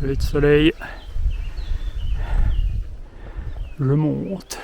Lever de soleil. Je monte.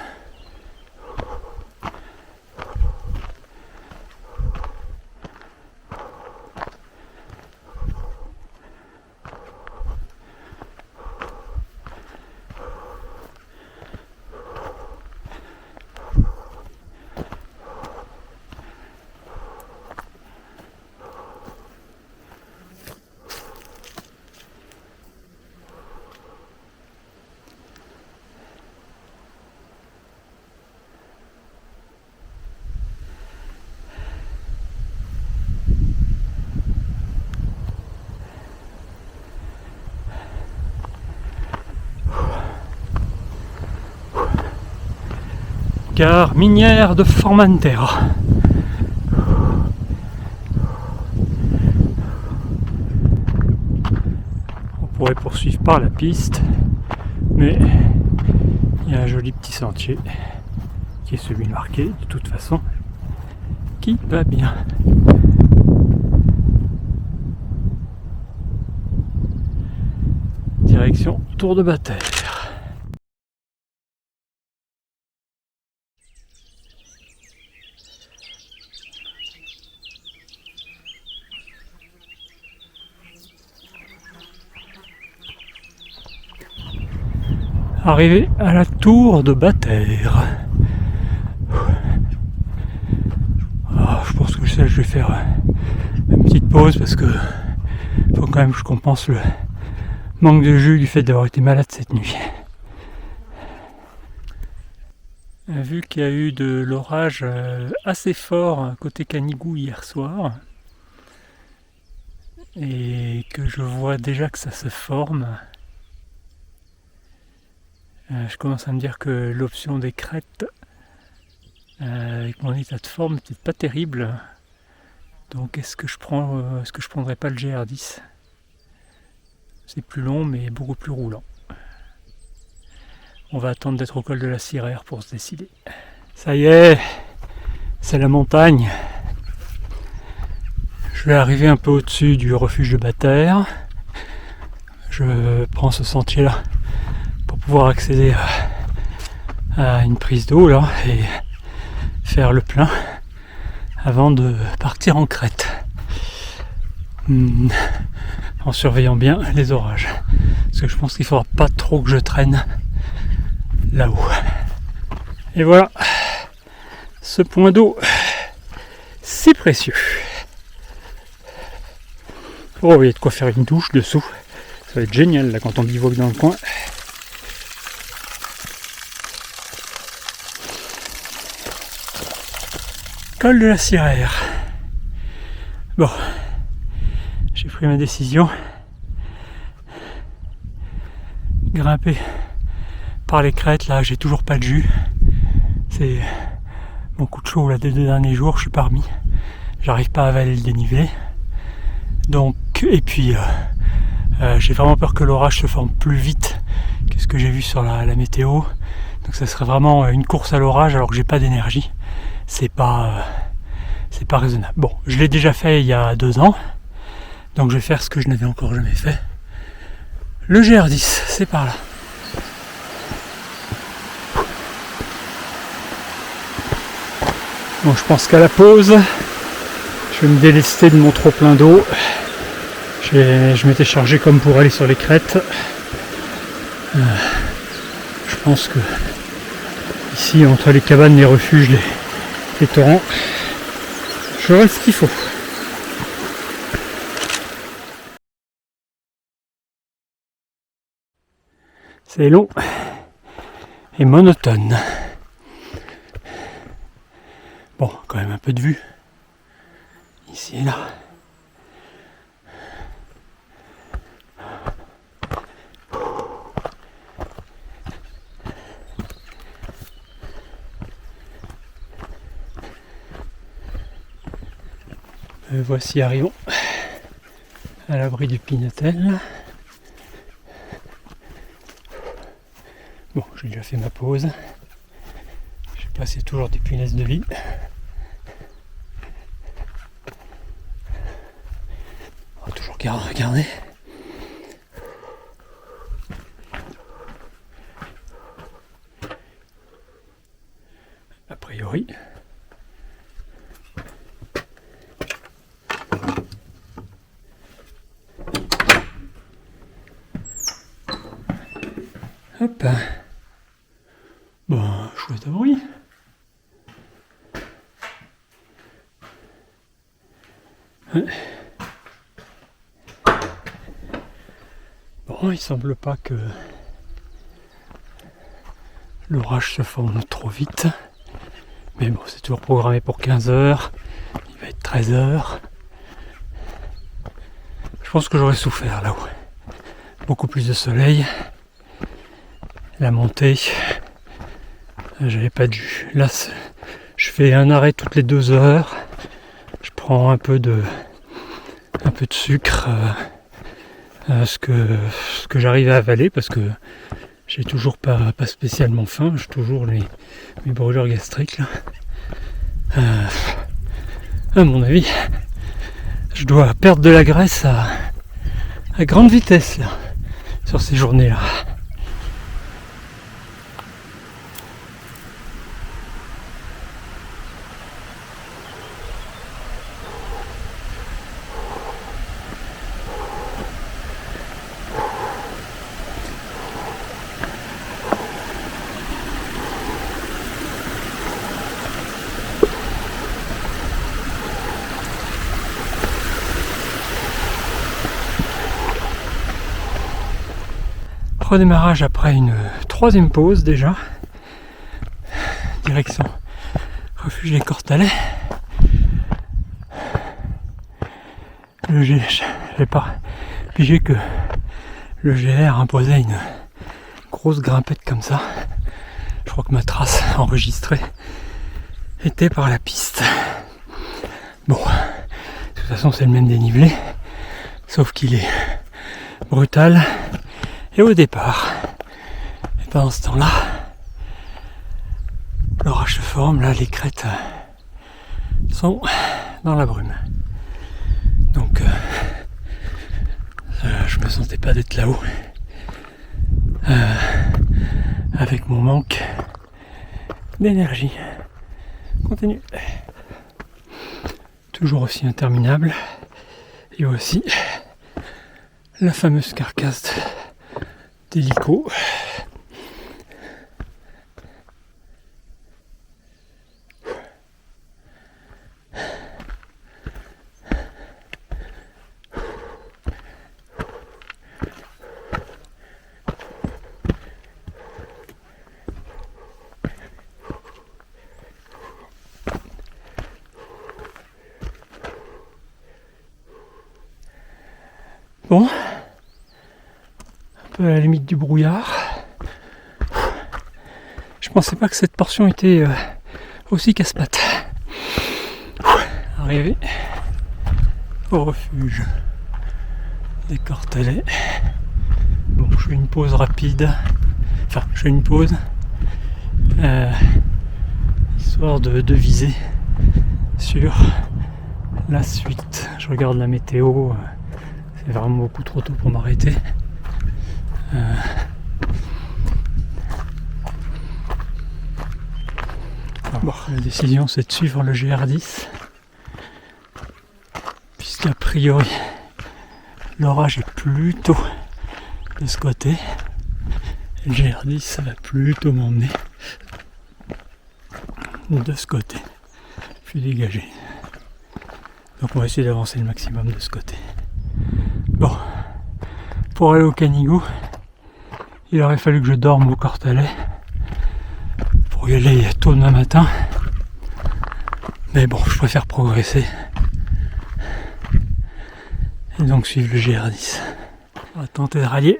Gare minière de Formentera. On pourrait poursuivre par la piste, mais il y a un joli petit sentier qui est celui marqué de toute façon, qui va bien. Direction Tour de Battère. Arrivé à la Tour de Battère. Je pense que je vais faire une petite pause parce que faut quand même que je compense le manque de jus du fait d'avoir été malade cette nuit. Vu qu'il y a eu de l'orage assez fort côté Canigou hier soir et que je vois déjà que ça se forme, je commence à me dire que l'option des crêtes avec mon état de forme n'est peut-être pas terrible. Donc est-ce que je prendrais pas le GR10 ? C'est plus long mais beaucoup plus roulant. On va attendre d'être au col de la Siraire pour se décider. Ça y est, c'est la montagne. Je vais arriver un peu au-dessus du refuge de Battère. Je prends ce sentier-là pour pouvoir accéder à une prise d'eau là et faire le plein avant de partir en crête. En surveillant bien les orages. Parce que je pense qu'il ne faudra pas trop que je traîne là-haut. Et voilà, ce point d'eau si précieux. Oh, il y a de quoi faire une douche dessous. Ça va être génial là quand on bivouaque dans le coin. Col de la Siraire. Bon, j'ai pris ma décision. Grimper par les crêtes, là, j'ai toujours pas de jus. C'est mon coup de chaud là des 2 derniers jours, je suis pas remis. J'arrive pas à avaler le dénivelé. Donc, et puis j'ai vraiment peur que l'orage se forme plus vite que ce que j'ai vu sur la météo. Donc ça serait vraiment une course à l'orage alors que j'ai pas d'énergie. C'est pas raisonnable. Bon, je l'ai déjà fait il y a 2 ans. Donc je vais faire ce que je n'avais encore jamais fait. Le GR10, c'est par là. Bon, je pense qu'à la pause, je vais me délester de mon trop plein d'eau. Je m'étais chargé comme pour aller sur les crêtes. Je pense que ici, entre les cabanes, les refuges, les torrents, j'aurai ce qu'il faut. C'est long et monotone. Bon, quand même un peu de vue. Ici et là. Voici arrivons à l'abri du Pinatel. Bon, j'ai déjà fait ma pause. Je sais pas s'il y a toujours des punaises de lit. On va toujours regarder. Hop. Bon, chouette abri. Ouais. Bon, il semble pas que l'orage se forme trop vite. Mais bon, c'est toujours programmé pour 15h. Il va être 13h. Je pense que j'aurais souffert là-haut. Beaucoup plus de soleil. La montée, j'avais pas dû. Là, je fais un arrêt toutes les 2 heures. Je prends un peu de sucre, ce que j'arrive à avaler parce que j'ai toujours pas spécialement faim. J'ai toujours mes brûlures gastriques là. À mon avis, je dois perdre de la graisse à grande vitesse là, sur ces journées-là. Redémarrage après une 3e pause déjà. Direction refuge des Cortalais. J'ai pas pigé que le GR imposait une grosse grimpette comme ça. Je crois que ma trace enregistrée était par la piste. Bon, de toute façon c'est le même dénivelé, sauf qu'il est brutal. Et au départ, et pendant ce temps-là, l'orage se forme, là les crêtes sont dans la brume. Donc je me sentais pas d'être là-haut. Avec mon manque d'énergie. Continue. Toujours aussi interminable. Et aussi la fameuse carcasse d'hélico. Bon, un peu à la limite du brouillard. Je pensais pas que cette portion était aussi casse-pattes. Arrivé au refuge des Cortalais. Bon, je fais une pause rapide. Enfin, je fais une pause. Histoire de viser sur la suite. Je regarde la météo. C'est vraiment beaucoup trop tôt pour m'arrêter. Bon, la décision c'est de suivre le GR10 puisqu'a priori l'orage est plutôt de ce côté. Le GR10 ça va plutôt m'emmener de ce côté. Je suis dégagé. Donc on va essayer d'avancer le maximum de ce côté. Bon, pour aller au Canigou, il aurait fallu que je dorme au Cortalais pour y aller tôt demain matin. Mais bon, je préfère progresser et donc suivre le GR10. On va tenter de rallier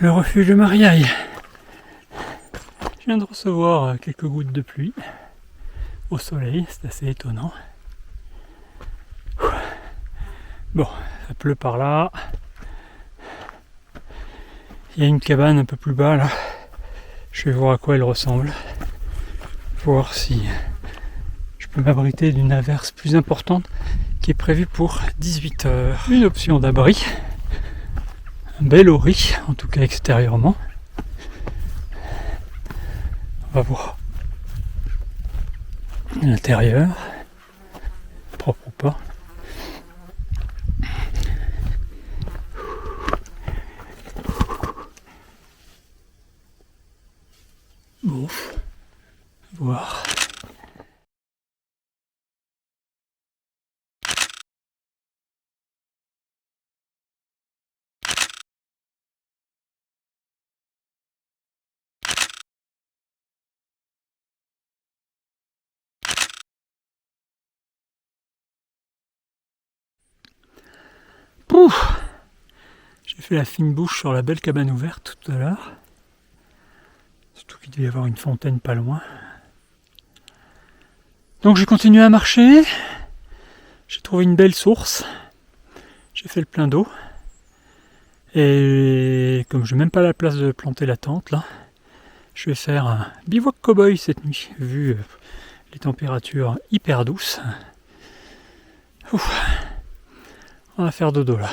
le refuge de Mariaille. Je viens de recevoir quelques gouttes de pluie au soleil, c'est assez étonnant. Bon, ça pleut par là. Il y a une cabane un peu plus bas là. Je vais voir à quoi elle ressemble. Voir si je peux m'abriter d'une averse plus importante qui est prévue pour 18h. Une option d'abri. Un bel ori, en tout cas extérieurement. On va voir l'intérieur. Propre ou pas. Pouf! J'ai fait la fine bouche sur la belle cabane ouverte tout à l'heure. Surtout qu'il devait y avoir une fontaine pas loin. Donc j'ai continué à marcher. J'ai trouvé une belle source. J'ai fait le plein d'eau. Et comme je n'ai même pas la place de planter la tente là, je vais faire un bivouac cow-boy cette nuit, vu les températures hyper douces. Ouf. On va faire dodo là.